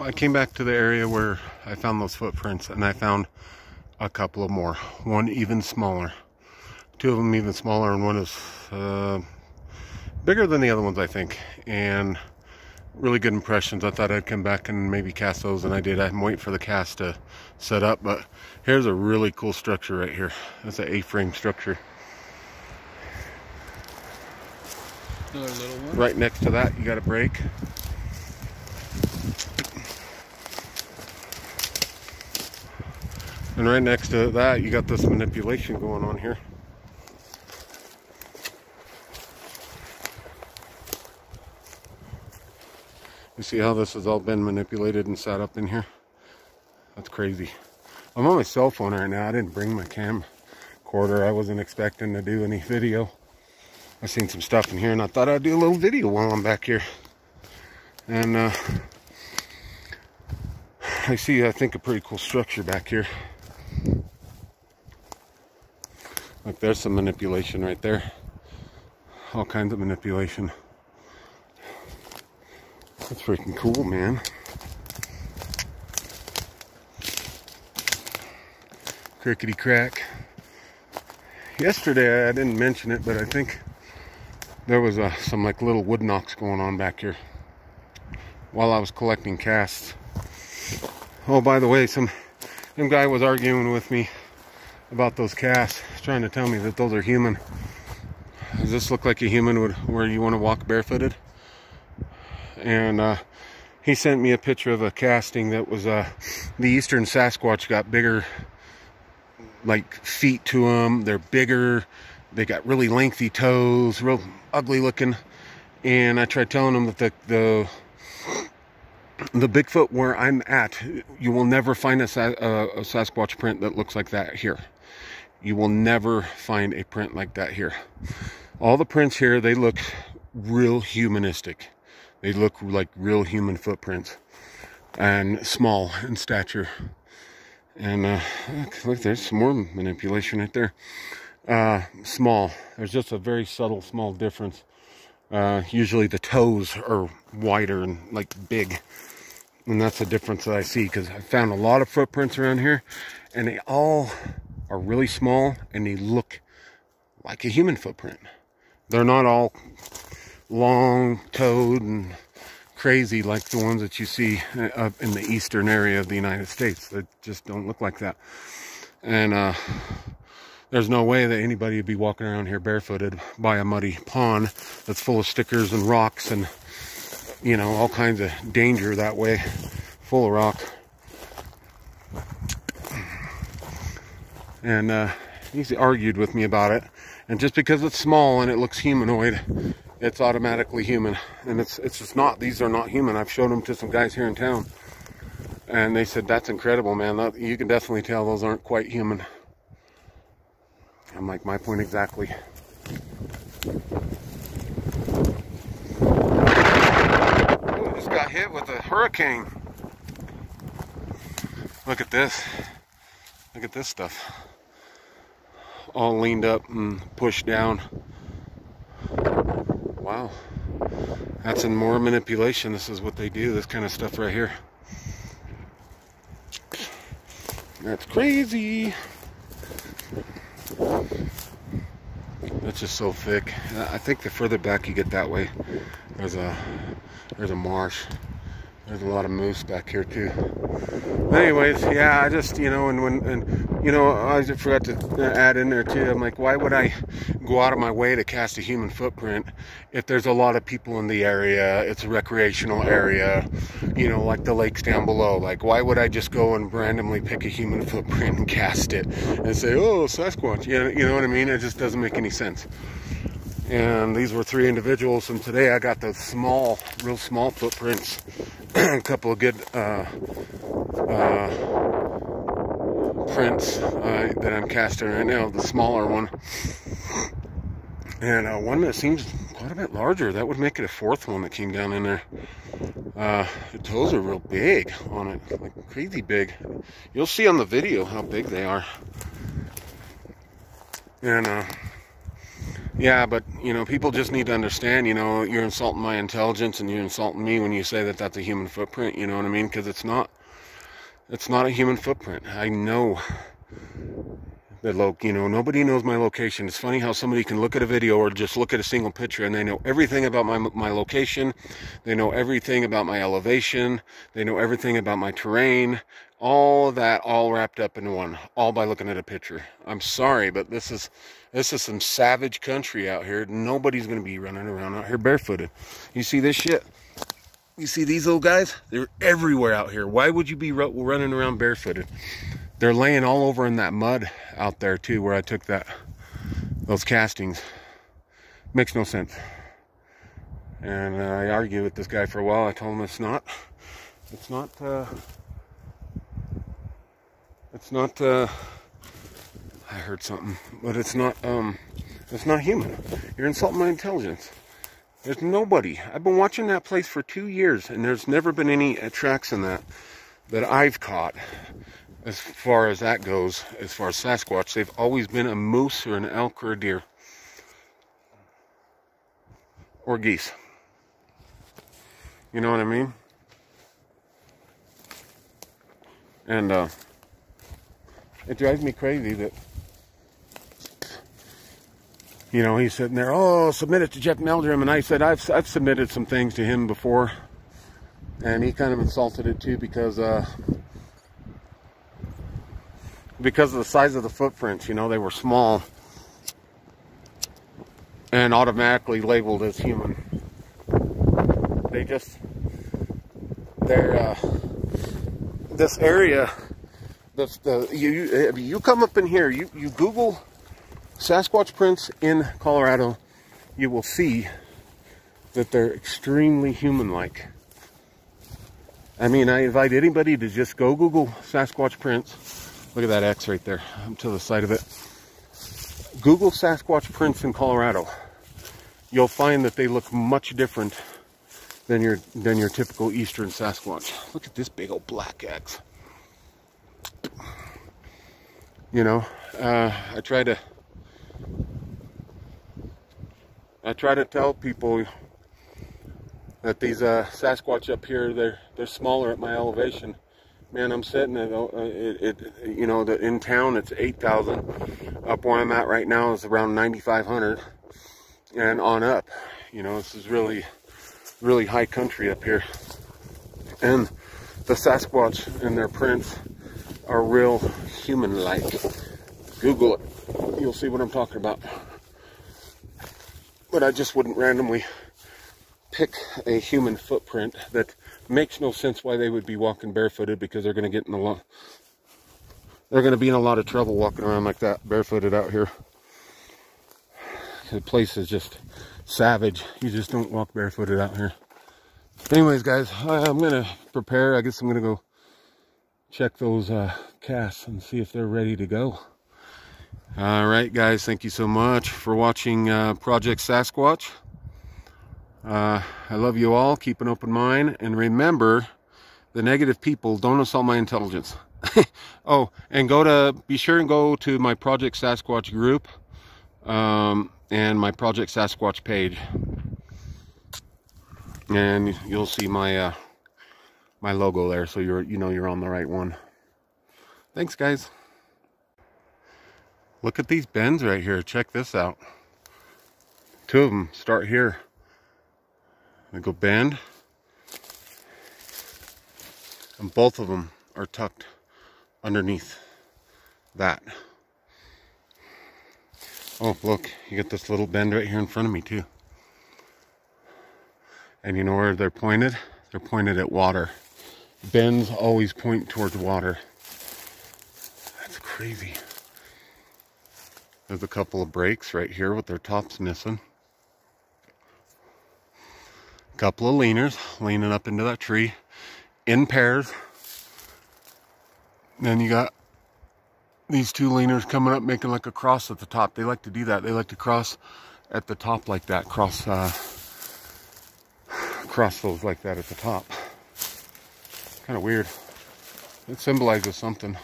I came back to the area where I found those footprints, and I found a couple of more. One even smaller. Two of them even smaller, and one is bigger than the other ones, I think. And really good impressions. I thought I'd come back and maybe cast those, and I did. I'm waiting for the cast to set up, but here's a really cool structure right here. It's an A-frame structure. Another little one. Right next to that, you got a break. And right next to that, you got this manipulation going on here. You see how this has all been manipulated and set up in here? That's crazy. I'm on my cell phone right now. I didn't bring my camcorder. I wasn't expecting to do any video. I seen some stuff in here, and I thought I'd do a little video while I'm back here. And I see, I think, a pretty cool structure back here. Look, there's some manipulation right there. All kinds of manipulation. That's freaking cool, man. Crickety crack. Yesterday, I didn't mention it, but I think there was some like little wood knocks going on back here while I was collecting casts. Oh, by the way, some guy was arguing with me about those casts, trying to tell me that those are human. Does this look like a human would, where you want to walk barefooted? And he sent me a picture of a casting that was the eastern Sasquatch. Got bigger, like, feet to them. They're bigger. They got really lengthy toes, real ugly looking. And I tried telling him that the Bigfoot where I'm at, you will never find a Sasquatch print that looks like that here. You will never find a print like that here. All the prints here, they look real humanistic. They look like real human footprints, and small in stature. And look, there's some more manipulation right there. Small. There's just a very subtle, small difference. Usually the toes are wider and like big, and that's the difference that I see, because I found a lot of footprints around here, and they all are really small, and they look like a human footprint. They're not all long-toed and crazy like the ones that you see up in the eastern area of the United States. They just don't look like that. And there's no way that anybody would be walking around here barefooted by a muddy pond that's full of stickers and rocks and, you know, all kinds of danger that way, full of rock. And he's argued with me about it. And just because it's small and it looks humanoid, it's automatically human. And it's just not. These are not human. I've showed them to some guys here in town, and they said, that's incredible, man. You can definitely tell those aren't quite human. I'm like, my point exactly. Ooh, just got hit with a hurricane. Look at this. Look at this stuff. All leaned up and pushed down. Wow. That's in more manipulation. This is what they do, this kind of stuff right here. That's crazy. That's just so thick. I think the further back you get that way, there's a marsh. There's a lot of moose back here too. But anyways, yeah, I just, you know, and you know, I just forgot to add in there too. I'm like, why would I go out of my way to cast a human footprint if there's a lot of people in the area? It's a recreational area, you know, like the lakes down below. Like, why would I just go and randomly pick a human footprint and cast it and say, oh, Sasquatch? You know what I mean? It just doesn't make any sense. And these were 3 individuals, and today I got the small, real small footprints. A couple of good prints that I'm casting right now, the smaller one. And one that seems quite a bit larger. That would make it a 4th one that came down in there. The toes are real big on it, like crazy big. You'll see on the video how big they are. And Yeah, but, you know, people just need to understand, you know, you're insulting my intelligence and you're insulting me when you say that that's a human footprint, you know what I mean? Because it's not. It's not a human footprint. I know the you know, nobody knows my location. It's funny how somebody can look at a video or just look at a single picture and they know everything about my location. They know everything about my elevation. They know everything about my terrain. All of that all wrapped up in one, all by looking at a picture. I'm sorry, but this is some savage country out here. Nobody's going to be running around out here barefooted. You see this shit? You see these little guys? They're everywhere out here. Why would you be running around barefooted? They're laying all over in that mud out there too, where I took those castings. Makes no sense. And I argued with this guy for a while. I told him it's not, I heard something, but it's not human. You're insulting my intelligence. There's nobody. I've been watching that place for 2 years, and there's never been any tracks in that I've caught. As far as that goes, as far as Sasquatch, they've always been a moose or an elk or a deer. Or geese. You know what I mean? And it drives me crazy that, you know, he's sitting there, oh, submit it to Jeff Meldrum. And I said, I've submitted some things to him before. And he kind of insulted it too because of the size of the footprints. You know, they were small and automatically labeled as human. This area, you come up in here, you Google Sasquatch prints in Colorado, you will see that they're extremely human-like. I mean, I invite anybody to just go Google Sasquatch prints. Look at that X right there, to the side of it. Google Sasquatch prints in Colorado. You'll find that they look much different than your typical eastern Sasquatch. Look at this big old black X. You know, I try to tell people that these Sasquatch up here, they're smaller at my elevation. Man, I'm sitting at you know, in town it's 8,000. Up where I'm at right now is around 9,500, and on up. You know, this is really high country up here, and the Sasquatch and their prints are real human-like. Google it, you'll see what I'm talking about. But I just wouldn't randomly pick a human footprint that makes no sense why they would be walking barefooted, because they're going to get in they're going to be in a lot of trouble walking around like that barefooted out here. The place is just savage. You just don't walk barefooted out here. Anyways, guys, I'm going to prepare. I guess I'm going to go check those casts and see if they're ready to go. All right, guys, thank you so much for watching Project Sasquatch. I love you all. Keep an open mind, and remember, the negative people, don't assault my intelligence. Oh, and be sure and go to my Project Sasquatch group and my Project Sasquatch page, and you'll see my my logo there, so you're on the right one. Thanks, guys. Look at these bends right here. Check this out. 2 of them start here. They go bend, and both of them are tucked underneath that. Oh, look, you get this little bend right here in front of me too. And you know where they're pointed? They're pointed at water. Bends always point towards water. That's crazy. There's a couple of breaks right here with their tops missing. Couple of leaners leaning up into that tree in pairs. Then you got these 2 leaners coming up, making like a cross at the top. They like to do that. They like to cross at the top like that. Cross those like that at the top. Kind of weird. It symbolizes something.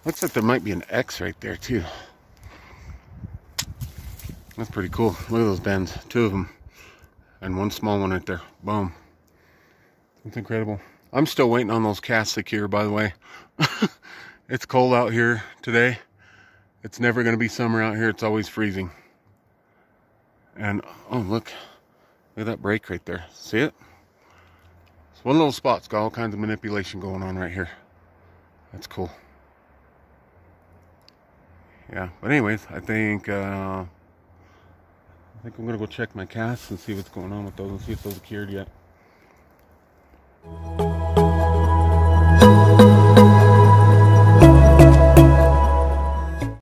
Looks like there might be an X right there too. That's pretty cool. Look at those bends. 2 of them. And 1 small one right there. Boom. That's incredible. I'm still waiting on those casts secure, by the way. It's cold out here today. It's never going to be summer out here. It's always freezing. And, oh, look. Look at that break right there. See it? It's one little spot. It's got all kinds of manipulation going on right here. That's cool. Yeah, but anyways, I think I'm gonna go check my casts and see what's going on with those and see if those are cured yet.